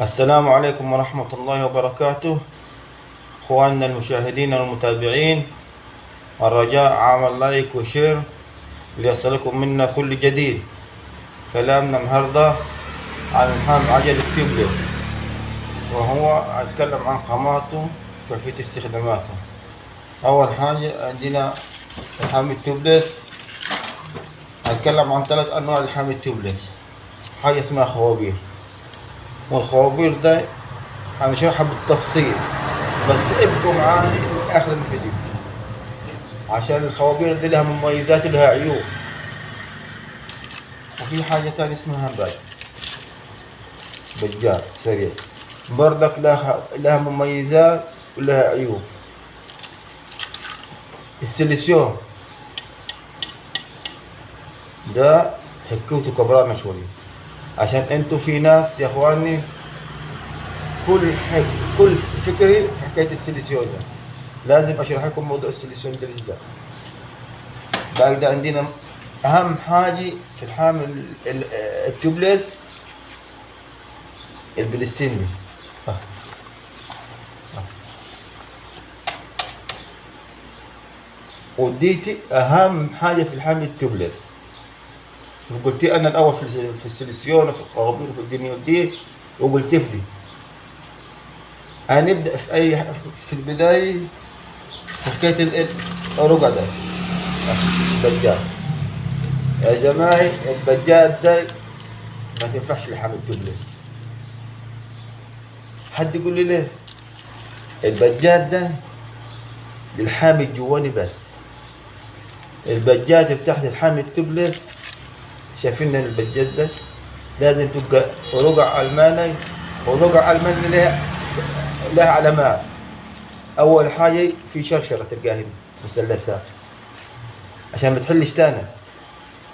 السلام عليكم ورحمة الله وبركاته. إخواننا المشاهدين والمتابعين، الرجاء عمل لايك وشير ليصلكم منا كل جديد. كلامنا النهاردة عن عجل التيوبليس، وهو أتكلم عن خاماته وكيفية استخداماته. أول حاجة عندنا الحامي التيوبليس. أتكلم عن 3 أنواع الحامي التيوبليس. حاجة اسمها خوابير، والخوابير ده هنشرحها بالتفصيل، بس ابقوا معاني لآخر الفيديو عشان الخوابير دي لها مميزات ولها عيوب. وفي حاجة تانية اسمها بجات سريع، بردك لها مميزات ولها عيوب. السيليسيون ده حكوته كبرانة شوية، عشان انتوا في ناس يا اخواني كل فكري في حكاية السيليسيون ده، لازم اشرح لكم موضوع السيليسيون ده بالذات. بعد ده عندنا اهم حاجة في الحامل التيوبليس البلستين دي. وديتي اهم حاجة في الحامل التيوبليس. قلت انا الاول في السيليسيون وفي الخوابير وفي الدنيا دي، وقلت في دي هنبدأ في البداية في حكاية الرقع ده. البجات يا جماعة، البجات ده ما تنفعش لحامل التيوبليس. حد يقول لي ليه؟ البجات ده للحامل الجواني بس. البجات بتاعت الحامل التيوبليس شايفين ان البجات ده لازم تبقى رقع ألماني، ورقع ألماني لها علامات. أول حاجة في شرشرة تلقاها هنا مثلثات عشان ما تحلش تاني،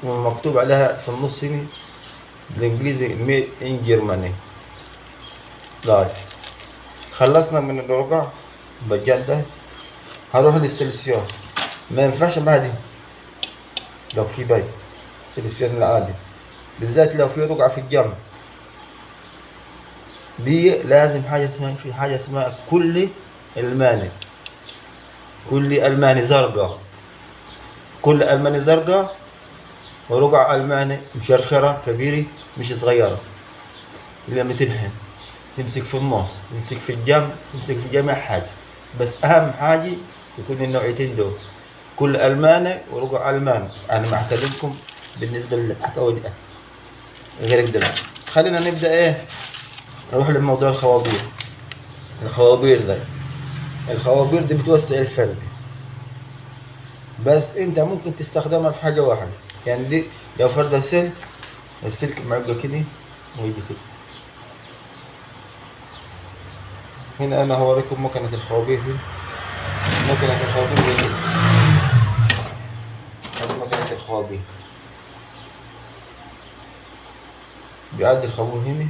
ومكتوب عليها في النص هنا بالإنجليزي ميد إن جيرماني. طيب خلصنا من الرقع البجات ده، هروح للسيليسيون. ما ينفعش معها دي لو في باي السيليسيون العادي، بالذات لو في رقعة في الجنب دي لازم في حاجة اسمها كل ألماني زرقاء. كل ألماني زرقاء، ورقع ألماني مشرشرة كبيرة مش صغيرة، لما تلحم تمسك في النص، تمسك في الجنب، تمسك في جميع حاجة. بس أهم حاجة يكون النوعيتين دول، كل ألماني ورقع ألماني. أنا معتبركم بالنسبة للحكاوي دي غير كده. خلينا نبدأ نروح لموضوع الخوابير. الخوابير دي بتوسع الفرد، بس انت ممكن تستخدمها في حاجة واحدة. يعني دي لو فردة السلك معقة كده ويجي كده. هنا انا هوريكم مكنة الخوابير دي. مكنة الخوابير دي كده. هذه مكنة الخوابير، بيعدي الخابور هنا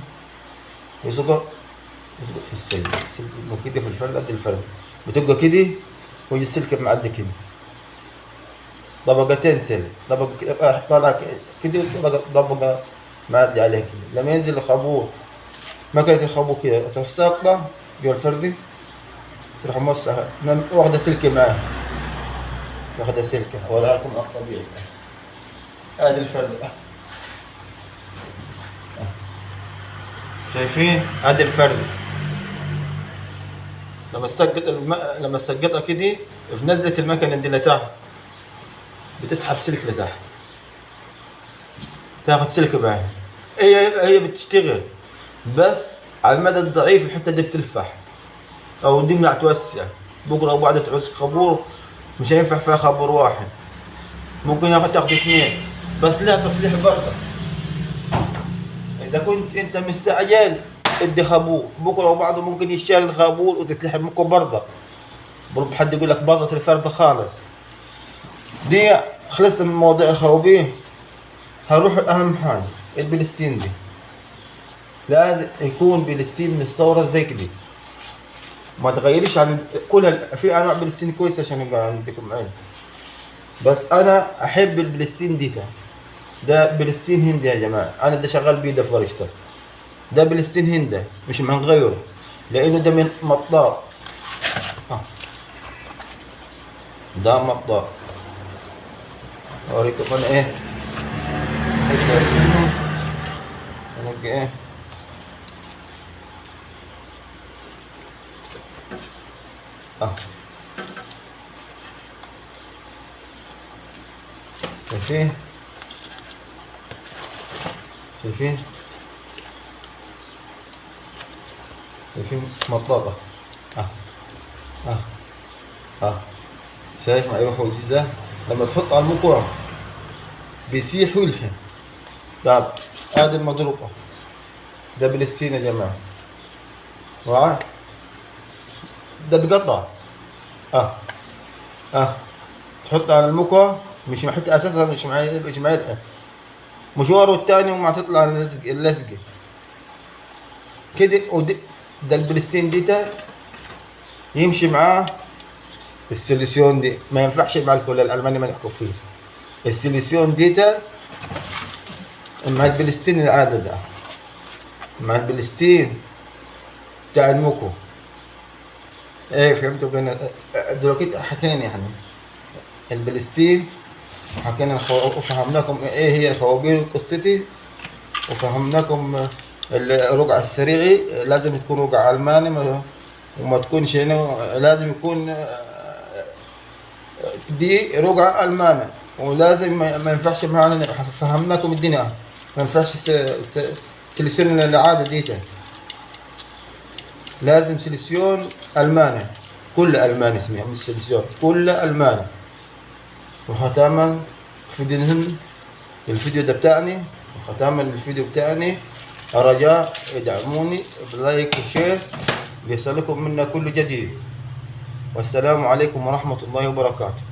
يسقط في السلك كده، في الفرد قد الفرد بتبقى كده، ويجي السلك معدي كده طبقتين سلك، طبقة كده طالع كده، طبقة معدي عليه كده. لما ينزل الخابور مكنة الخابور كده تروح ساقطة جوا الفردي، تروح موسعة واخدة سلكة معاه، واخدة سلكة. ولا لكم الطبيعي ادي الفردة، شايفين؟ ادي الفردة. لما تسقطها كده في نزلة المكنة دي لتحت، بتسحب سلك لتحت، تاخد سلك معاه. هي بتشتغل، بس على المدى الضعيف الحتة دي بتلفح او الدنيا توسع. بكره وبعد تعوز خابور مش هينفع فيها خابور واحد، ممكن تاخد 2، بس لها تصليح برضه. اذا كنت انت مستعجل ادي خابور، بكره وبعده ممكن يشتغل الخابور وتتلحم مكو برضه. حد يقول لك باظت الفردة خالص. دي خلصت من موضوع الخوابير. هروح اهم حاجة البلستين دي. لازم يكون بلستين مستورد زي كده، ما تغيريش عن في انواع بلستين كويسه عشان يبقى عندكم علم، بس انا احب البلستين دي. ده بلستين هندي يا جماعه، انا ده شغال بيه ده في ورشته. ده بلستين هندي مش هنغيره لانه ده من مطاط. ده مطاط. اوريكم انا ايه ايه شايفين شايفين شايفين مطاطة. اه اه شايف ما يروح الجزء لما تحط على المكوى بيسيح ويلحم. طب ادي المضروبة ده بالسين يا جماعة. ده اتقطع. تحط على المكوى مش حتى اساسا مش يلحم مشواره التاني وما تطلع اللزقة كده. ده البلستين ديتا يمشي معاه السوليسيون دي، ما ينفعش مع الكل الالماني ما نحكوا فيه. السوليسيون ديتا مع البلستين العادي ده مع البلستين بتاع الموكو. ايه فهمتوا؟ بين دلوقتي حكينا يعني البلستين حكينا وفهمناكم ايه هي الخوابير قصتي، وفهمناكم الرقع السريعي لازم تكون رقع الماني وما تكونش لازم يكون دي رقع الماني، ولازم ما ينفعش معانا. فهمناكم الدنيا ما ينفعش سلسلة العادة ديتا، لازم سلسيون الماني كل الماني اسمها مش سلسيون كل الماني. وختاما الفيديو ده بتاعنا وختاما الفيديو بتاعنا رجاء ادعموني بلايك وشير ليصلكم منا كل جديد. والسلام عليكم ورحمة الله وبركاته.